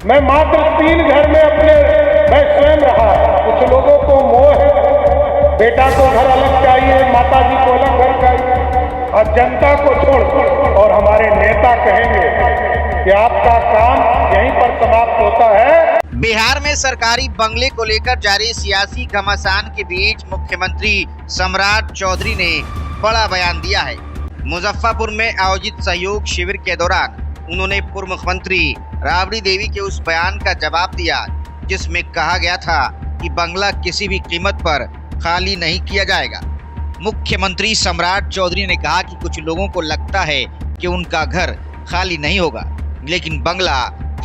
मैं मात्र 3 घर में मैं स्वयं रहा। कुछ लोगों को मोह है, बेटा को घर अलग चाहिए, माता जी को अलग घर चाहिए, और जनता को छोड़ और हमारे नेता कहेंगे कि आपका काम यहीं पर समाप्त होता है। बिहार में सरकारी बंगले को लेकर जारी सियासी घमासान के बीच मुख्यमंत्री सम्राट चौधरी ने बड़ा बयान दिया है। मुजफ्फरपुर में आयोजित सहयोग शिविर के दौरान उन्होंने पूर्व मुख्यमंत्री राबड़ी देवी के उस बयान का जवाब दिया जिसमें कहा गया था कि बंगला किसी भी कीमत पर खाली नहीं किया जाएगा। मुख्यमंत्री सम्राट चौधरी ने कहा कि कुछ लोगों को लगता है कि उनका घर खाली नहीं होगा, लेकिन बंगला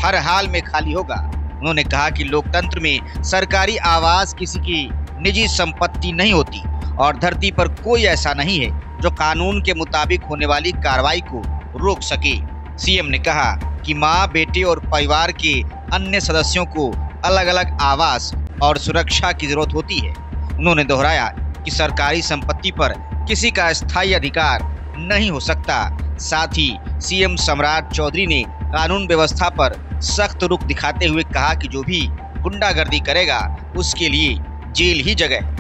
हर हाल में खाली होगा। उन्होंने कहा कि लोकतंत्र में सरकारी आवास किसी की निजी संपत्ति नहीं होती और धरती पर कोई ऐसा नहीं है जो कानून के मुताबिक होने वाली कार्रवाई को रोक सके। सीएम ने कहा कि माँ, बेटे और परिवार के अन्य सदस्यों को अलग अलग आवास और सुरक्षा की जरूरत होती है। उन्होंने दोहराया कि सरकारी संपत्ति पर किसी का स्थायी अधिकार नहीं हो सकता। साथ ही सीएम सम्राट चौधरी ने कानून व्यवस्था पर सख्त रुख दिखाते हुए कहा कि जो भी गुंडागर्दी करेगा उसके लिए जेल ही जगह है।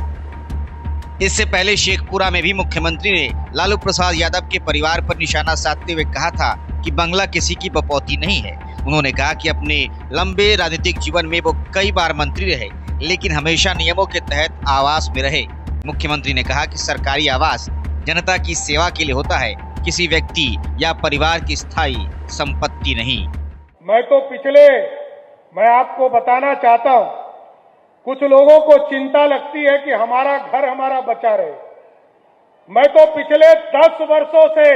इससे पहले शेखपुरा में भी मुख्यमंत्री ने लालू प्रसाद यादव के परिवार पर निशाना साधते हुए कहा था कि बंगला किसी की बपौती नहीं है। उन्होंने कहा कि अपने लंबे राजनीतिक जीवन में वो कई बार मंत्री रहे, लेकिन हमेशा नियमों के तहत आवास में रहे। मुख्यमंत्री ने कहा कि सरकारी आवास जनता की सेवा के लिए होता है, किसी व्यक्ति या परिवार की स्थायी संपत्ति नहीं। मैं आपको बताना चाहता हूँ, कुछ लोगों को चिंता लगती है कि हमारा घर हमारा बचा रहे। मैं तो पिछले 10 वर्षों से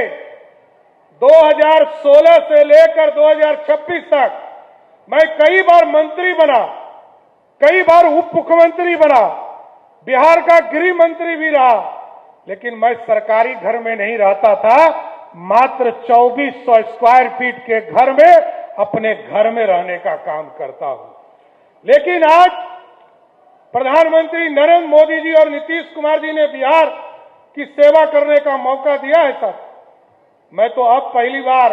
2016 से लेकर 2026 तक मैं कई बार मंत्री बना, कई बार उप मुख्यमंत्री बना, बिहार का गृह मंत्री भी रहा, लेकिन मैं सरकारी घर में नहीं रहता था। मात्र 2400 स्क्वायर फीट के घर में अपने घर में रहने का काम करता हूं। लेकिन आज प्रधानमंत्री नरेंद्र मोदी जी और नीतीश कुमार जी ने बिहार की सेवा करने का मौका दिया है। सर, मैं तो अब पहली बार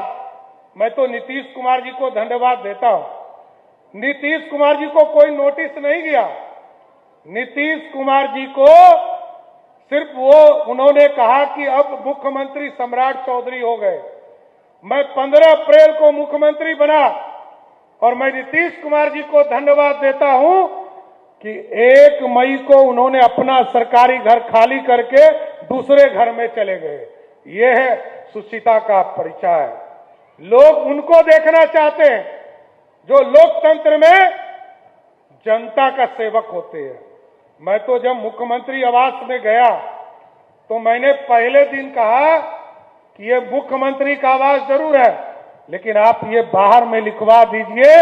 नीतीश कुमार जी को धन्यवाद देता हूं। नीतीश कुमार जी को कोई नोटिस नहीं गया। नीतीश कुमार जी को सिर्फ उन्होंने कहा कि अब मुख्यमंत्री सम्राट चौधरी हो गए। मैं 15 अप्रैल को मुख्यमंत्री बना और मैं नीतीश कुमार जी को धन्यवाद देता हूं कि 1 मई को उन्होंने अपना सरकारी घर खाली करके दूसरे घर में चले गए। यह है सुचिता का परिचय है। लोग उनको देखना चाहते हैं जो लोकतंत्र में जनता का सेवक होते हैं। मैं तो जब मुख्यमंत्री आवास में गया तो मैंने पहले दिन कहा कि ये मुख्यमंत्री का आवास जरूर है, लेकिन आप ये बाहर में लिखवा दीजिए,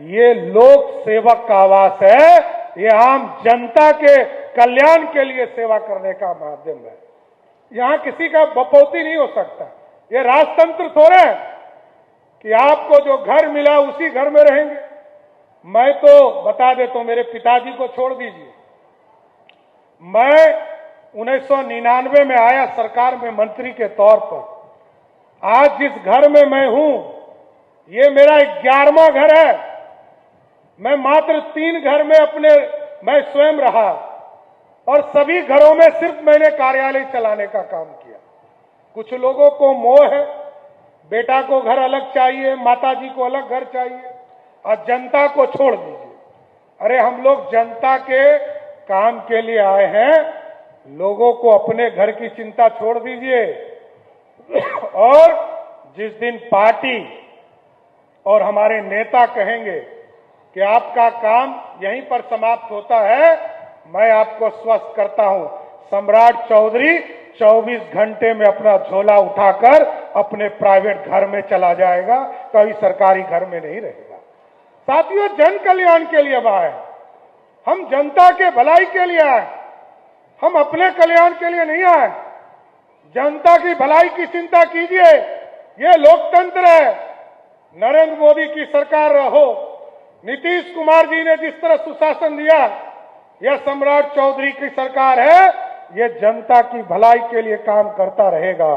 ये लोक सेवक का आवास है, ये आम जनता के कल्याण के लिए सेवा करने का माध्यम है। यहां किसी का बपौती नहीं हो सकता। ये राजतंत्र थोड़े है कि आपको जो घर मिला उसी घर में रहेंगे। मैं तो बता देता हूं, मेरे पिताजी को छोड़ दीजिए, मैं 1999 में आया सरकार में मंत्री के तौर पर। आज जिस घर में मैं हूं, ये मेरा 11वां घर है। मैं मात्र 3 घर में मैं स्वयं रहा और सभी घरों में सिर्फ मैंने कार्यालय चलाने का काम किया। कुछ लोगों को मोह है, बेटा को घर अलग चाहिए, माता जी को अलग घर चाहिए, और जनता को छोड़ दीजिए। अरे हम लोग जनता के काम के लिए आए हैं, लोगों को अपने घर की चिंता छोड़ दीजिए। और जिस दिन पार्टी और हमारे नेता कहेंगे कि आपका काम यहीं पर समाप्त होता है, मैं आपको स्वस्थ करता हूं, सम्राट चौधरी 24 घंटे में अपना झोला उठाकर अपने प्राइवेट घर में चला जाएगा, कभी सरकारी घर में नहीं रहेगा। साथियों, जन कल्याण के लिए आए, हम जनता के भलाई के लिए आए, हम अपने कल्याण के लिए नहीं आए। जनता की भलाई की चिंता कीजिए, ये लोकतंत्र है। नरेंद्र मोदी की सरकार रहो, नीतीश कुमार जी ने जिस तरह सुशासन दिया, यह सम्राट चौधरी की सरकार है, ये जनता की भलाई के लिए काम करता रहेगा।